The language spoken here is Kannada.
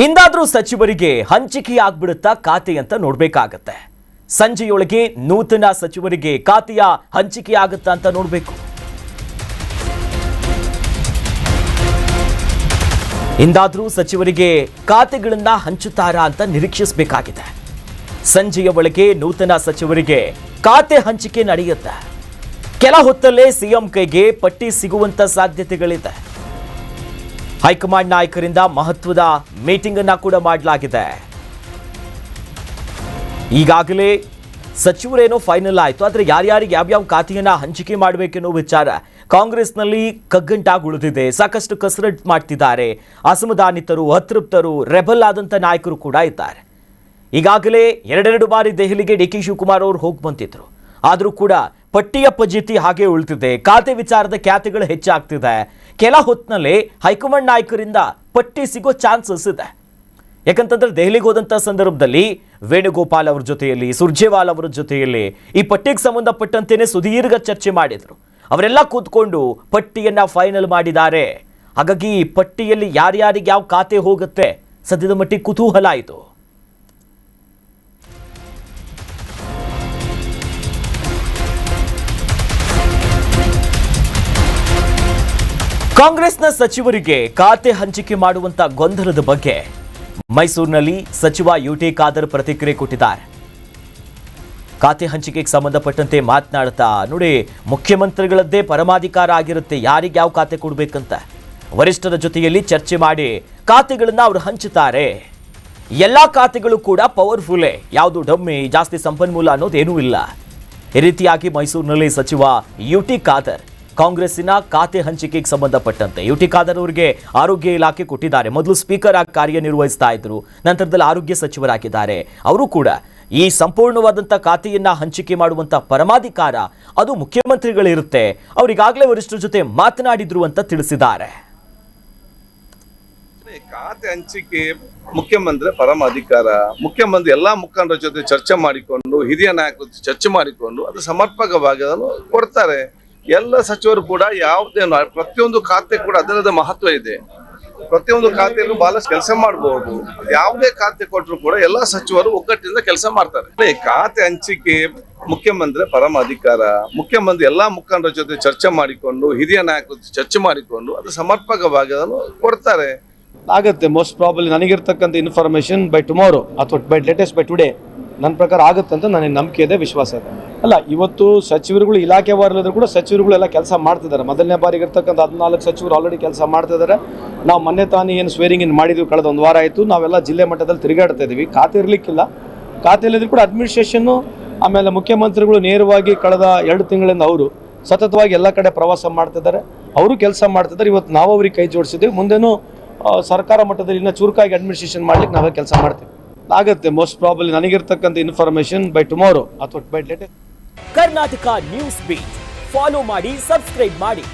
ಇಂದಾದ್ರೂ ಸಚಿವರಿಗೆ ಹಂಚಿಕೆಯಾಗ್ಬಿಡುತ್ತಾ ಖಾತೆ ಅಂತ ನೋಡ್ಬೇಕಾಗತ್ತೆ. ಸಂಜೆಯೊಳಗೆ ನೂತನ ಸಚಿವರಿಗೆ ಖಾತೆಯ ಹಂಚಿಕೆಯಾಗುತ್ತಾ ಅಂತ ನೋಡಬೇಕು. ಇಂದಾದ್ರೂ ಸಚಿವರಿಗೆ ಖಾತೆಗಳನ್ನ ಹಂಚುತ್ತಾರಾ ಅಂತ ನಿರೀಕ್ಷಿಸಬೇಕಾಗಿದೆ. ಸಂಜೆಯ ಒಳಗೆ ನೂತನ ಸಚಿವರಿಗೆ ಖಾತೆ ಹಂಚಿಕೆ ನಡೆಯುತ್ತೆ. ಕೆಲ ಹೊತ್ತಲ್ಲೇ ಸಿಎಂ ಕೈಗೆ ಪಟ್ಟಿ ಸಿಗುವಂತ ಸಾಧ್ಯತೆಗಳಿದೆ. ಹೈಕಮಾಂಡ್ ನಾಯಕರಿಂದ ಮಹತ್ವದ ಮೀಟಿಂಗ್ ಅನ್ನ ಕೂಡ ಮಾಡಲಾಗಿದೆ. ಈಗಾಗಲೇ ಸಚಿವರೇನೋ ಫೈನಲ್ ಆಯಿತು, ಆದರೆ ಯಾರ್ಯಾರಿಗೆ ಯಾವ್ಯಾವ ಖಾತೆಯನ್ನ ಹಂಚಿಕೆ ಮಾಡಬೇಕೆನ್ನೋ ವಿಚಾರ ಕಾಂಗ್ರೆಸ್ನಲ್ಲಿ ಕಗ್ಗಂಟಾಗಿ ಉಳಿದಿದೆ. ಸಾಕಷ್ಟು ಕಸರತ್ತು ಮಾಡ್ತಿದ್ದಾರೆ. ಅಸಮಾಧಾನಿತರು, ಅತೃಪ್ತರು, ರೆಬಲ್ ಆದಂಥ ನಾಯಕರು ಕೂಡ ಇದ್ದಾರೆ. ಈಗಾಗಲೇ ಎರಡೆರಡು ಬಾರಿ ದೆಹಲಿಗೆ ಡಿ.ಕೆ. ಶಿವಕುಮಾರ್ ಅವರು ಹೋಗಿ ಬಂದಿದ್ರು. ಆದರೂ ಕೂಡ ಪಟ್ಟಿಯ ಪಜಿತಿ ಹಾಗೆ ಉಳಿದಿದೆ. ಖಾತೆ ವಿಚಾರದ ಖ್ಯಾತಿಗಳು ಹೆಚ್ಚಾಗ್ತಿದೆ. ಕೆಲ ಹೊತ್ತಿನಲ್ಲೇ ಹೈಕಮಾಂಡ್ ನಾಯಕರಿಂದ ಪಟ್ಟಿ ಸಿಗೋ ಚಾನ್ಸಸ್ ಇದೆ. ಯಾಕಂತಂದ್ರೆ ದೆಹಲಿಗೆ ಹೋದಂಥ ಸಂದರ್ಭದಲ್ಲಿ ವೇಣುಗೋಪಾಲ್ ಅವರ ಜೊತೆಯಲ್ಲಿ, ಸುರ್ಜೇವಾಲ್ ಅವರ ಜೊತೆಯಲ್ಲಿ ಈ ಪಟ್ಟಿಗೆ ಸಂಬಂಧಪಟ್ಟಂತೆಯೇ ಸುದೀರ್ಘ ಚರ್ಚೆ ಮಾಡಿದ್ರು. ಅವರೆಲ್ಲ ಕೂತ್ಕೊಂಡು ಪಟ್ಟಿಯನ್ನ ಫೈನಲ್ ಮಾಡಿದ್ದಾರೆ. ಹಾಗಾಗಿ ಈ ಪಟ್ಟಿಯಲ್ಲಿ ಯಾರ್ಯಾರಿಗೆ ಯಾವ ಖಾತೆ ಹೋಗುತ್ತೆ ಸದ್ಯದ ಮಟ್ಟಿಗೆ ಕುತೂಹಲ ಆಯಿತು. ಕಾಂಗ್ರೆಸ್ನ ಸಚಿವರಿಗೆ ಖಾತೆ ಹಂಚಿಕೆ ಮಾಡುವಂತ ಗೊಂದಲದ ಬಗ್ಗೆ ಮೈಸೂರಿನಲ್ಲಿ ಸಚಿವ ಯುಟಿ ಖಾದರ್ ಪ್ರತಿಕ್ರಿಯೆ ಕೊಟ್ಟಿದ್ದಾರೆ. ಖಾತೆ ಹಂಚಿಕೆಗೆ ಸಂಬಂಧಪಟ್ಟಂತೆ ಮಾತನಾಡ್ತಾ, ನೋಡಿ, ಮುಖ್ಯಮಂತ್ರಿಗಳದ್ದೇ ಪರಮಾಧಿಕಾರ ಆಗಿರುತ್ತೆ ಯಾರಿಗೆ ಯಾವ ಖಾತೆ ಕೊಡಬೇಕಂತ. ವರಿಷ್ಠರ ಜೊತೆಯಲ್ಲಿ ಚರ್ಚೆ ಮಾಡಿ ಖಾತೆಗಳನ್ನ ಅವರು ಹಂಚುತ್ತಾರೆ. ಎಲ್ಲಾ ಖಾತೆಗಳು ಕೂಡ ಪವರ್ಫುಲ್ಲೇ, ಯಾವುದು ಡಮ್ಮಿ, ಜಾಸ್ತಿ ಸಂಪನ್ಮೂಲ ಅನ್ನೋದೇನೂ ಇಲ್ಲ. ಈ ರೀತಿಯಾಗಿ ಮೈಸೂರಿನಲ್ಲಿ ಸಚಿವ ಯುಟಿ ಖಾದರ್ ಕಾಂಗ್ರೆಸ್ಸಿನ ಖಾತೆ ಹಂಚಿಕೆಗೆ ಸಂಬಂಧಪಟ್ಟಂತೆ ಯುಟಿ ಖಾದರ್ ಅವರಿಗೆ ಆರೋಗ್ಯ ಇಲಾಖೆ ಕೊಟ್ಟಿದ್ದಾರೆ. ಮೊದಲು ಸ್ಪೀಕರ್ ಆಗಿ ಕಾರ್ಯನಿರ್ವಹಿಸ್ತಾ ಇದ್ರು, ನಂತರದಲ್ಲಿ ಆರೋಗ್ಯ ಸಚಿವರಾಗಿದ್ದಾರೆ. ಅವರು ಕೂಡ ಈ ಸಂಪೂರ್ಣವಾದಂಥ ಖಾತೆಯನ್ನ ಹಂಚಿಕೆ ಮಾಡುವಂಥ ಪರಮಾಧಿಕಾರ ಅದು ಮುಖ್ಯಮಂತ್ರಿಗಳಿರುತ್ತೆ. ಅವರಿಗಾಗಲೇ ವರಿಷ್ಠರ ಜೊತೆ ಮಾತನಾಡಿದ್ರು ಅಂತ ತಿಳಿಸಿದ್ದಾರೆ. ಖಾತೆ ಹಂಚಿಕೆ ಮುಖ್ಯಮಂತ್ರಿ ಪರಮಾಧಿಕಾರ. ಮುಖ್ಯಮಂತ್ರಿ ಎಲ್ಲಾ ಮುಖಂಡರ ಜೊತೆ ಚರ್ಚೆ ಮಾಡಿಕೊಂಡು, ಹಿರಿಯ ನಾಯಕರ ಜೊತೆ ಚರ್ಚೆ ಮಾಡಿಕೊಂಡು ಅದು ಸಮರ್ಪಕವಾಗಿ ಅದನ್ನು ಕೊಡ್ತಾರೆ. ಎಲ್ಲ ಸಚಿವರು ಕೂಡ ಯಾವುದೇ ಪ್ರತಿಯೊಂದು ಖಾತೆ ಕೂಡ ಅದರದೇ ಮಹತ್ವ ಇದೆ. ಪ್ರತಿಯೊಂದು ಖಾತೆಯಲ್ಲೂ ಬಹಳಷ್ಟು ಕೆಲಸ ಮಾಡಬಹುದು. ಯಾವುದೇ ಖಾತೆ ಕೊಟ್ಟರು ಕೂಡ ಎಲ್ಲಾ ಸಚಿವರು ಒಗ್ಗಟ್ಟಿನಿಂದ ಕೆಲಸ ಮಾಡ್ತಾರೆ. ಖಾತೆ ಹಂಚಿಕೆ ಮುಖ್ಯಮಂತ್ರಿ ಪರಮಾಧಿಕಾರ. ಮುಖ್ಯಮಂತ್ರಿ ಎಲ್ಲಾ ಮುಖಂಡರ ಜೊತೆ ಚರ್ಚೆ ಮಾಡಿಕೊಂಡು, ಹಿರಿಯ ನಾಯಕರ ಜೊತೆ ಚರ್ಚೆ ಮಾಡಿಕೊಂಡು ಅದು ಸಮರ್ಪಕವಾಗಿ ಅದನ್ನು ಕೊಡ್ತಾರೆ. ಆಗುತ್ತೆ. ಮೋಸ್ಟ್ ಪ್ರಾಬಲಿ ನನಗಿರ್ತಕ್ಕಂಥ ಇನ್ಫಾರ್ಮೇಶನ್ ಬೈ ಟುಮಾರೋ ಅಥವಾ ಬೈ ಲೇಟೆಸ್ಟ್ ಬೈ ಟುಡೇ ನನ್ನ ಪ್ರಕಾರ ಆಗುತ್ತೆ ಅಂತ ನನಗೆ ನಂಬಿಕೆ ಇದೆ, ವಿಶ್ವಾಸ ಇದೆ. ಅಲ್ಲ, ಇವತ್ತು ಸಚಿವರುಗಳು ಇಲಾಖೆ ವಾರಲ್ಲಿದ್ರು ಕೂಡ ಸಚಿವರುಗಳೆಲ್ಲ ಕೆಲಸ ಮಾಡ್ತಿದ್ದಾರೆ. ಮೊದಲನೇ ಬಾರಿಗೆ ಇರ್ತಕ್ಕಂಥ 14 ಸಚಿವರು ಆಲ್ರೆಡಿ ಕೆಲಸ ಮಾಡ್ತಿದ್ದಾರೆ. ನಾವು ಮೊನ್ನೆ ತಾನೇ ಏನು ಸ್ವೇರಿಂಗ್ ಇನ್ ಮಾಡಿದ್ವಿ, ಕಳೆದ 1 ವಾರ ಆಯಿತು. ನಾವೆಲ್ಲ ಜಿಲ್ಲೆ ಮಟ್ಟದಲ್ಲಿ ತಿರುಗಾಡ್ತಾ ಇದ್ದೀವಿ. ಖಾತೆ ಇರಲಿಕ್ಕಿಲ್ಲ. ಖಾತೆಯಲ್ಲಿದ್ರು ಕೂಡ ಅಡ್ಮಿನಿಸ್ಟ್ರೇಷನ್ನು, ಆಮೇಲೆ ಮುಖ್ಯಮಂತ್ರಿಗಳು ನೇರವಾಗಿ ಕಳೆದ 2 ತಿಂಗಳಿಂದ ಅವರು ಸತತವಾಗಿ ಎಲ್ಲ ಕಡೆ ಪ್ರವಾಸ ಮಾಡ್ತಿದ್ದಾರೆ. ಅವರು ಕೆಲಸ ಮಾಡ್ತಿದ್ದಾರೆ. ಇವತ್ತು ನಾವು ಅವ್ರಿಗೆ ಕೈ ಜೋಡಿಸಿದ್ದೀವಿ. ಮುಂದೇನು ಸರ್ಕಾರ ಮಟ್ಟದಲ್ಲಿ ಇನ್ನೂ ಚುರುಕಾಗಿ ಅಡ್ಮಿನಿಸ್ಟ್ರೇಷನ್ ಮಾಡ್ಲಿಕ್ಕೆ ನಾವೇ ಕೆಲಸ ಮಾಡ್ತೀವಿ. ಆಗುತ್ತೆ. ಮೋಸ್ಟ್ ಪ್ರಾಬಲಿ ನನಗಿರ್ತಕ್ಕಂಥ ಇನ್ಫಾರ್ಮೇಶನ್ ಬೈ ಟುಮಾರೋ ಅಥವಾ by latest. Karnataka news beat follow ಮಾಡಿ, ಸಬ್ಸ್ಕ್ರೈಬ್ ಮಾಡಿ.